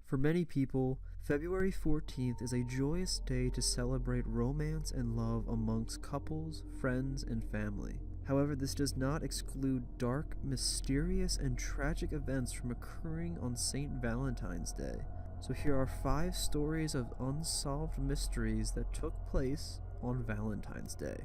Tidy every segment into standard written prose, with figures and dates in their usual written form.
For many people, February 14th is a joyous day to celebrate romance and love amongst couples, friends, and family. However, this does not exclude dark, mysterious, and tragic events from occurring on St. Valentine's Day. So here are 5 stories of unsolved mysteries that took place on Valentine's Day.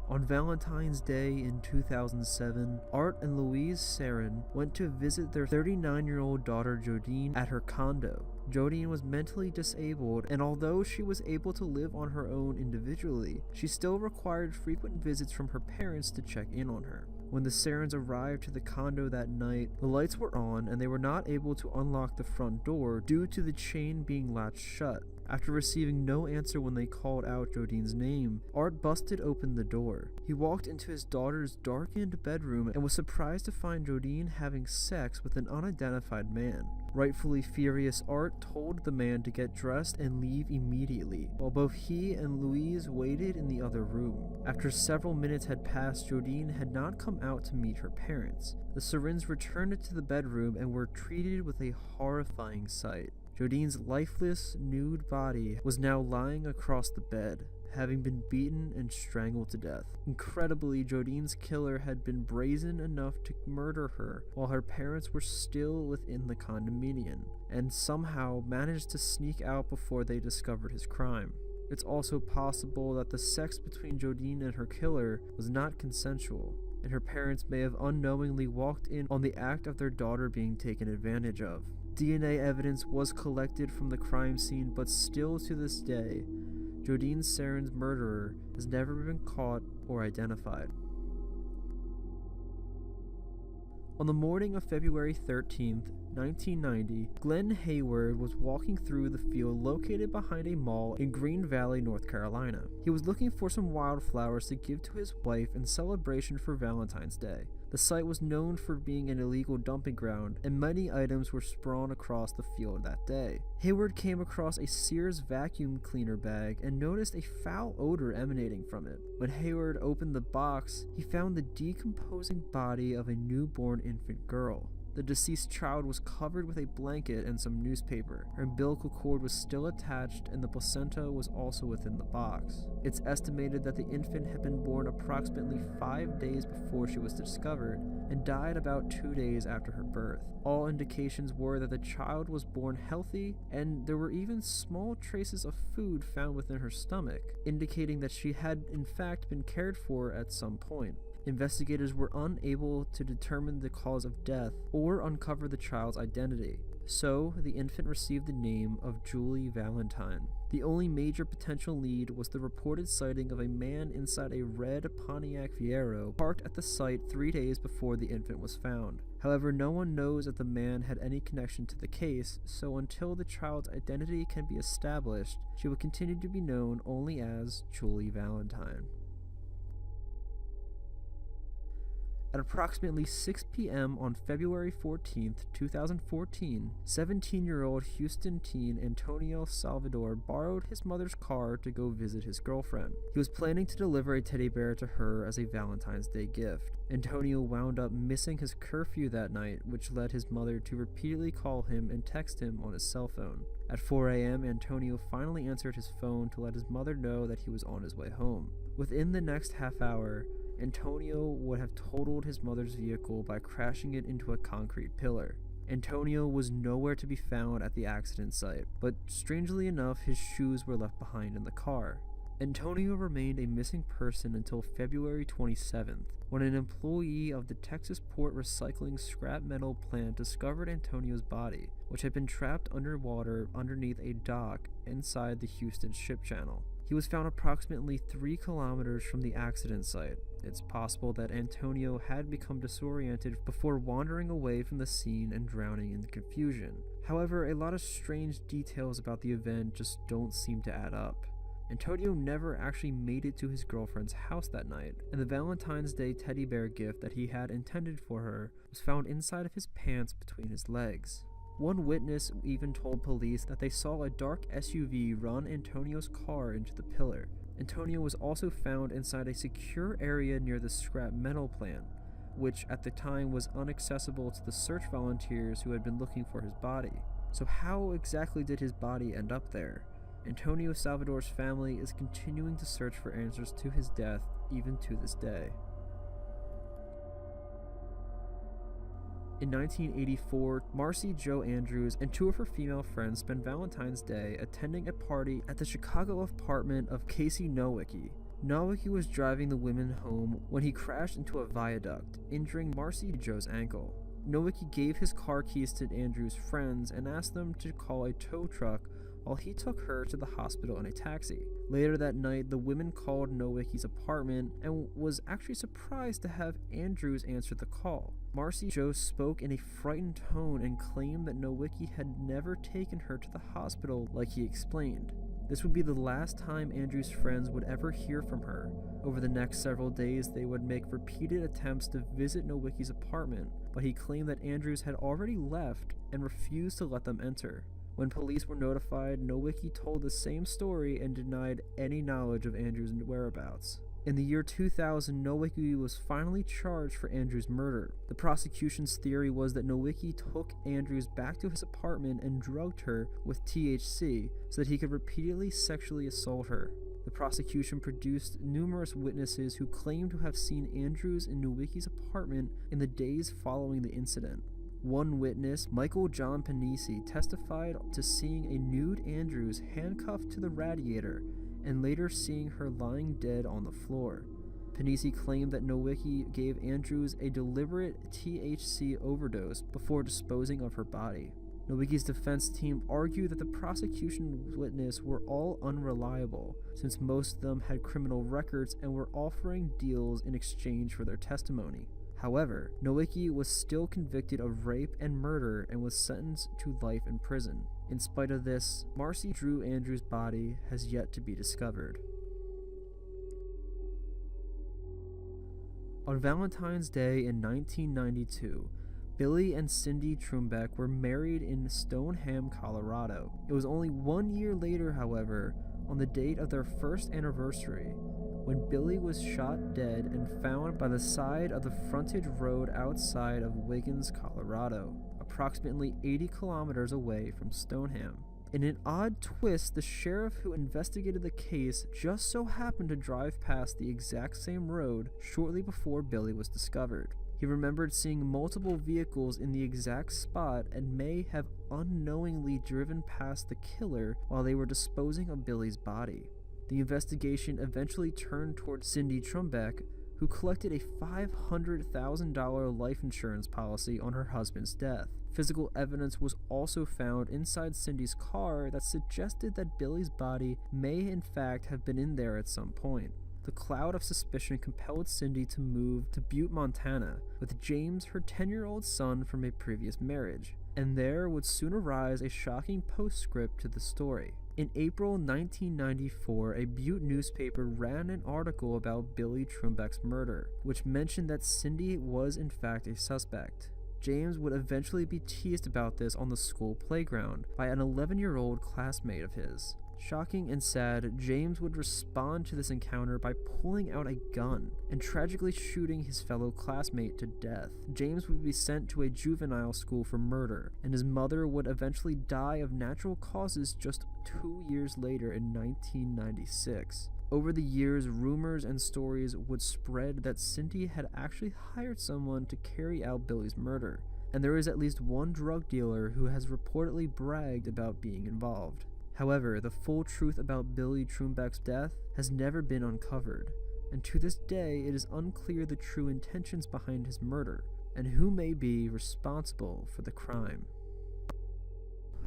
On Valentine's Day in 2007, Art and Louise Sarin went to visit their 39-year-old daughter Jodine at her condo. Jodine was mentally disabled, and although she was able to live on her own individually, she still required frequent visits from her parents to check in on her. When the Sarins arrived to the condo that night, the lights were on and they were not able to unlock the front door due to the chain being latched shut. After receiving no answer when they called out Jodine's name, Art busted open the door. He walked into his daughter's darkened bedroom and was surprised to find Jodine having sex with an unidentified man. Rightfully furious, Art told the man to get dressed and leave immediately, while both he and Louise waited in the other room. After several minutes had passed, Jodine had not come out to meet her parents. The Sarins returned to the bedroom and were treated with a horrifying sight. Jodine's lifeless, nude body was now lying across the bed, having been beaten and strangled to death. Incredibly, Jodine's killer had been brazen enough to murder her while her parents were still within the condominium, and somehow managed to sneak out before they discovered his crime. It's also possible that the sex between Jodine and her killer was not consensual, and her parents may have unknowingly walked in on the act of their daughter being taken advantage of. DNA evidence was collected from the crime scene, but still to this day, Jodine Sarin's murderer has never been caught or identified. On the morning of February 13th, 1990, Glenn Hayward was walking through the field located behind a mall in Green Valley, North Carolina. He was looking for some wildflowers to give to his wife in celebration for Valentine's Day. The site was known for being an illegal dumping ground, and many items were strewn across the field that day. Hayward came across a Sears vacuum cleaner bag and noticed a foul odor emanating from it. When Hayward opened the box, he found the decomposing body of a newborn infant girl. The deceased child was covered with a blanket and some newspaper. Her umbilical cord was still attached and the placenta was also within the box. It's estimated that the infant had been born approximately 5 days before she was discovered and died about 2 days after her birth. All indications were that the child was born healthy, and there were even small traces of food found within her stomach, indicating that she had in fact been cared for at some point. Investigators were unable to determine the cause of death or uncover the child's identity, so the infant received the name of Julie Valentine. The only major potential lead was the reported sighting of a man inside a red Pontiac Fiero parked at the site 3 days before the infant was found. However, no one knows if the man had any connection to the case, so until the child's identity can be established, she will continue to be known only as Julie Valentine. At approximately 6 p.m. on February 14, 2014, 17-year-old Houston teen Antonio Salvador borrowed his mother's car to go visit his girlfriend. He was planning to deliver a teddy bear to her as a Valentine's Day gift. Antonio wound up missing his curfew that night, which led his mother to repeatedly call him and text him on his cell phone. At 4 a.m., Antonio finally answered his phone to let his mother know that he was on his way home. Within the next half hour, Antonio would have totaled his mother's vehicle by crashing it into a concrete pillar. Antonio was nowhere to be found at the accident site, but strangely enough, his shoes were left behind in the car. Antonio remained a missing person until February 27th, when an employee of the Texas Port Recycling scrap metal plant discovered Antonio's body, which had been trapped underwater underneath a dock inside the Houston Ship Channel. He was found approximately 3 kilometers from the accident site. It's possible that Antonio had become disoriented before wandering away from the scene and drowning in confusion. However, a lot of strange details about the event just don't seem to add up. Antonio never actually made it to his girlfriend's house that night, and the Valentine's Day teddy bear gift that he had intended for her was found inside of his pants between his legs. One witness even told police that they saw a dark SUV run Antonio's car into the pillar. Antonio was also found inside a secure area near the scrap metal plant. which at the time was inaccessible to the search volunteers who had been looking for his body. So how exactly did his body end up there? Antonio Salvador's family is continuing to search for answers to his death even to this day. In 1984, Marci Jo Andrews and 2 of her female friends spent Valentine's Day attending a party at the Chicago apartment of Casey Nowicki. Nowicki was driving the women home when he crashed into a viaduct, injuring Marci Jo's ankle. Nowicki gave his car keys to Andrews' friends and asked them to call a tow truck while he took her to the hospital in a taxi. Later that night, the women called Nowicki's apartment and was actually surprised to have Andrews answer the call. Marci Jo spoke in a frightened tone and claimed that Nowicki had never taken her to the hospital like he explained. This would be the last time Andrews' friends would ever hear from her. Over the next several days, they would make repeated attempts to visit Nowicki's apartment, but he claimed that Andrews had already left and refused to let them enter. When police were notified, Nowicki told the same story and denied any knowledge of Andrews' whereabouts. In the year 2000, Nowicki was finally charged for Andrews' murder. The prosecution's theory was that Nowicki took Andrews back to his apartment and drugged her with THC so that he could repeatedly sexually assault her. The prosecution produced numerous witnesses who claimed to have seen Andrews in Nowicki's apartment in the days following the incident. One witness, Michael John Panisi, testified to seeing a nude Andrews handcuffed to the radiator and later seeing her lying dead on the floor. Panisi claimed that Nowicki gave Andrews a deliberate THC overdose before disposing of her body. Nowicki's defense team argued that the prosecution's witnesses were all unreliable, since most of them had criminal records and were offering deals in exchange for their testimony. However, Nowicki was still convicted of rape and murder and was sentenced to life in prison. In spite of this, Marci Drew Andrews' body has yet to be discovered. On Valentine's Day in 1992, Billy and Cindy Trebek were married in Stoneham, Colorado. It was only 1 year later, however, on the date of their first anniversary, when Billy was shot dead and found by the side of the frontage road outside of Wiggins, Colorado, approximately 80 kilometers away from Stoneham. In an odd twist, the sheriff who investigated the case just so happened to drive past the exact same road shortly before Billy was discovered. He remembered seeing multiple vehicles in the exact spot and may have unknowingly driven past the killer while they were disposing of Billy's body. The investigation eventually turned towards Cindy Trebek, who collected a $500,000 life insurance policy on her husband's death. Physical evidence was also found inside Cindy's car that suggested that Billy's body may in fact have been in there at some point. The cloud of suspicion compelled Cindy to move to Butte, Montana, with James, her 10-year-old son from a previous marriage, and there would soon arise a shocking postscript to the story. In April 1994, a Butte newspaper ran an article about Billy Trebek's murder, which mentioned that Cindy was in fact a suspect. James would eventually be teased about this on the school playground by an 11-year-old classmate of his. Shocking and sad, James would respond to this encounter by pulling out a gun and tragically shooting his fellow classmate to death. James would be sent to a juvenile school for murder, and his mother would eventually die of natural causes just 2 years later in 1996. Over the years, rumors and stories would spread that Cindy had actually hired someone to carry out Billy's murder, and there is at least one drug dealer who has reportedly bragged about being involved. However, the full truth about Billy Trebek's death has never been uncovered, and to this day it is unclear the true intentions behind his murder, and who may be responsible for the crime.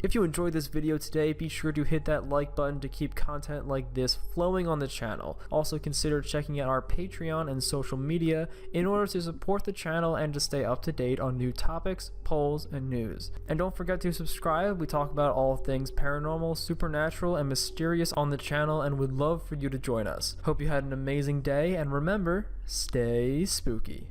If you enjoyed this video today, be sure to hit that like button to keep content like this flowing on the channel. Also consider checking out our Patreon and social media in order to support the channel and to stay up to date on new topics, polls, and news. And don't forget to subscribe. We talk about all things paranormal, supernatural, and mysterious on the channel, and would love for you to join us. Hope you had an amazing day, and remember, stay spooky.